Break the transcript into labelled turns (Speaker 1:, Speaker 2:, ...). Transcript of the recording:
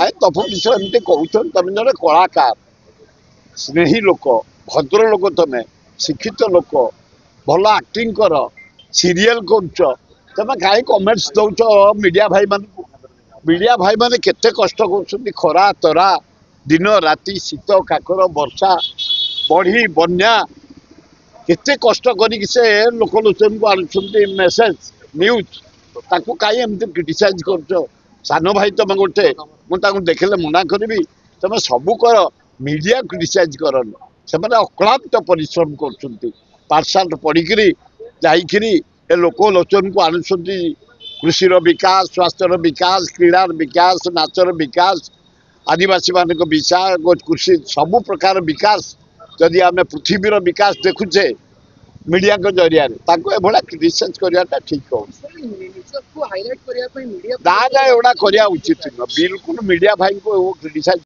Speaker 1: କାହିଁ ତମ ବିଷୟ ଏମିତି କହୁଛ? ତମେ ଜଣେ କଳାକାର, ସ୍ନେही लोक, भद्र लोक, तमें शिक्षित लोक, भल आक्टिंग कर, सीरियल कर, तमें कहीं कमेंट्स दौच मीडिया भाई मान। मीडिया भाई माने केते कष्ट कर, खरा तरा दिन राति शीत काकर वर्षा बढ़ी बन्या केते कष्ट करी से लोक लोचन को आनुछंती मेसेज न्यूज ताकू कहीं एमती क्रिटिसाइज कर। सान भाई तुम गोटे मुझे देखले मना करी तुम सबू कर मीडिया क्रिटिसाइज कर से अक्लांत परिश्रम कर पढ़ी जाइरी ए लोक लोचन को आनुछंती कृषिर विकास, स्वास्थ्यर विकास, क्रीडार विकास, नाचर विकास, आदिवासी मान विकास, कृषि सबु प्रकार विकास जदि आम पृथ्वीर विकास देखुचे मीडिया को जरिया क्रिटिसाइज करवाटा ठीक हो ना एवढा करिया उचित नुह। बिल्कुल मीडिया भाई को क्रिटिसाइज